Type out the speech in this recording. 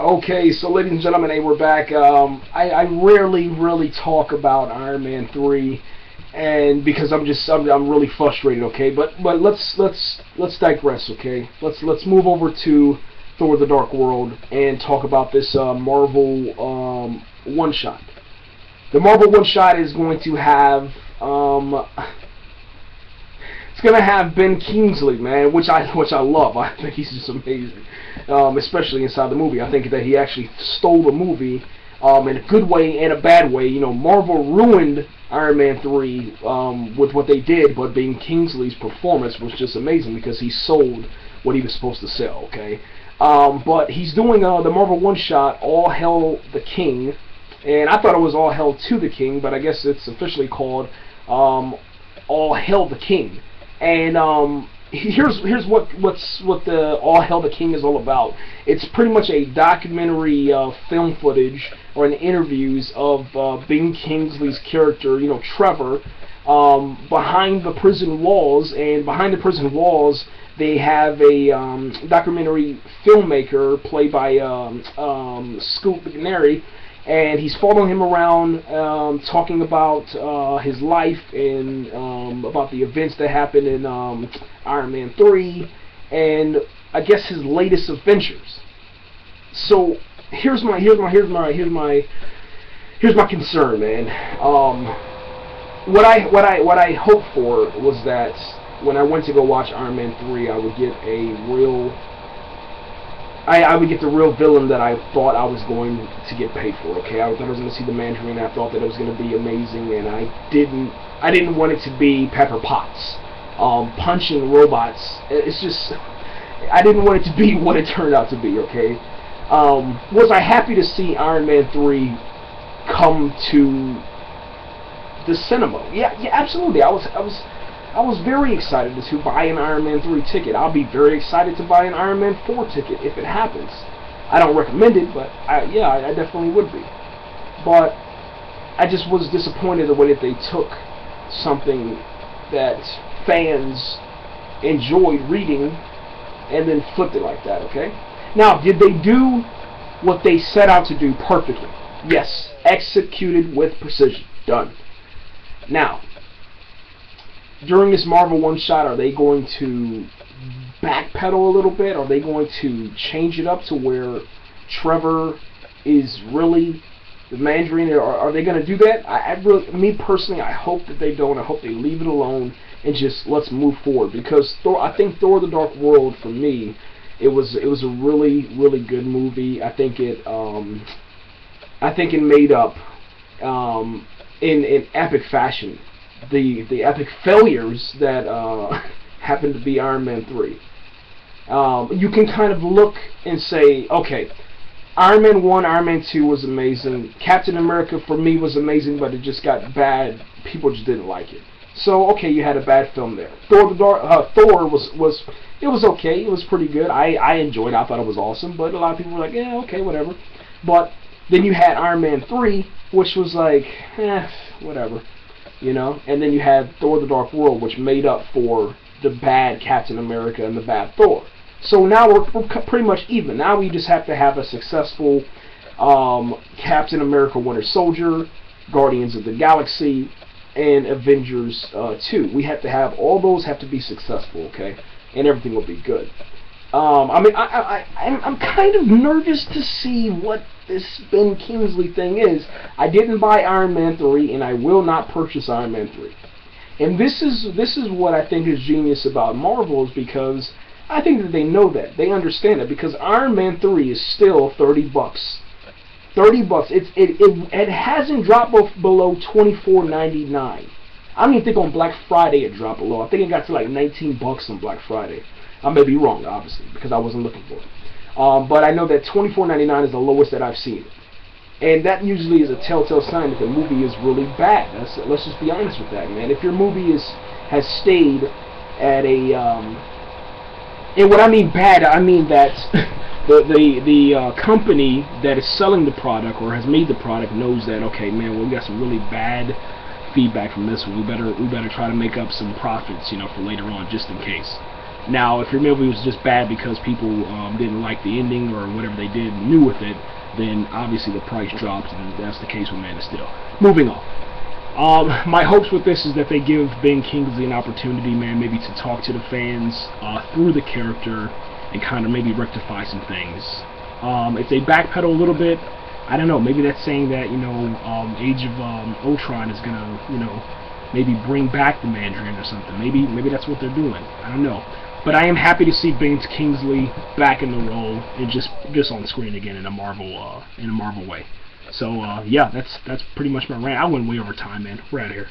Okay, so ladies and gentlemen, hey, we're back. I rarely really talk about Iron Man 3, and because I'm really frustrated. Okay, but let's digress. Okay, let's move over to Thor: The Dark World and talk about this Marvel one shot. The Marvel one shot is going to have it's gonna have Ben Kingsley, man, which I love. I think he's just amazing, especially inside the movie. I think that he actually stole the movie in a good way and a bad way. You know, Marvel ruined Iron Man 3 with what they did, but Ben Kingsley's performance was just amazing because he sold what he was supposed to sell. Okay, but he's doing the Marvel one shot, All Hail the King, and I thought it was All Hail to the King, but I guess it's officially called All Hail the King. And here's what the All Hail the King is all about. It's pretty much a documentary film footage or an interviews of Ben Kingsley's character, you know, Trevor, behind the prison walls. And behind the prison walls, they have a documentary filmmaker played by Scoot McNairy. And he's following him around, talking about his life and about the events that happened in Iron Man 3, and I guess his latest adventures. So here's my concern, man. What I hoped for was that when I went to go watch Iron Man 3, I would get a real. I would get the real villain that I thought I was going to get paid for. Okay, I thought I was going to see the Mandarin. I thought that it was going to be amazing, and I didn't want it to be Pepper Potts punching robots. It's just I didn't want it to be what it turned out to be. Okay, was I happy to see Iron Man 3 come to the cinema? Yeah, absolutely. I was very excited to buy an Iron Man 3 ticket. I'll be very excited to buy an Iron Man 4 ticket if it happens. I don't recommend it, but I definitely would be. But I just was disappointed the way that they took something that fans enjoyed reading and then flipped it like that, okay? Now, did they do what they set out to do perfectly? Yes. Executed with precision. Done. Now, during this Marvel one shot, are they going to backpedal a little bit? Are they going to change it up to where Trevor is really the Mandarin? Are they going to do that? Me personally, I hope that they don't. I hope they leave it alone and just let's move forward. Because I think Thor: The Dark World, for me, it was a really good movie. I think it made up in epic fashion the epic failures that happened to be Iron Man 3. You can kind of look and say, okay, Iron Man 1, Iron Man 2 was amazing. Captain America, for me, was amazing, but it just got bad. People just didn't like it. So, okay, you had a bad film there. Thor was okay. It was pretty good. I enjoyed it. I thought it was awesome, but a lot of people were like, yeah, okay, whatever. But then you had Iron Man 3, which was like, whatever. You know, and then you had Thor: The Dark World, which made up for the bad Captain America and the bad Thor. So now we're pretty much even. Now we just have to have a successful Captain America Winter Soldier, Guardians of the Galaxy, and Avengers 2. We have to have, all those have to be successful, okay? And everything will be good. I mean, I'm kind of nervous to see what this Ben Kingsley thing is. I didn't buy Iron Man 3, and I will not purchase Iron Man 3. And this is what I think is genius about Marvel, is because I think that they know that. They understand it, because Iron Man 3 is still $30. $30. It hasn't dropped below $24.99. I don't even think on Black Friday it dropped below. I think it got to like $19 on Black Friday. I may be wrong, obviously, because I wasn't looking for it. But I know that $24.99 is the lowest that I've seen. And that usually is a telltale sign that the movie is really bad. Let's just be honest with that, man. If your movie has stayed at a... and what I mean bad, I mean that the company that is selling the product or has made the product knows that, okay, man, well, we got some really bad feedback from this one. We better try to make up some profits, you know, for later on, just in case. Now, if your movie was just bad because people didn't like the ending or whatever they did and knew with it, then obviously the price drops, and that's the case with Man of Steel. Moving on. My hopes with this is that they give Ben Kingsley an opportunity, man, maybe to talk to the fans through the character and kind of maybe rectify some things. If they backpedal a little bit, I don't know, maybe that's saying that, you know, Age of Ultron is gonna, you know, maybe bring back the Mandarin or something. Maybe that's what they're doing. I don't know. But I am happy to see Ben Kingsley back in the role and just on screen again in a Marvel way. So yeah, that's pretty much my rant. I went way over time, man. We're out of here.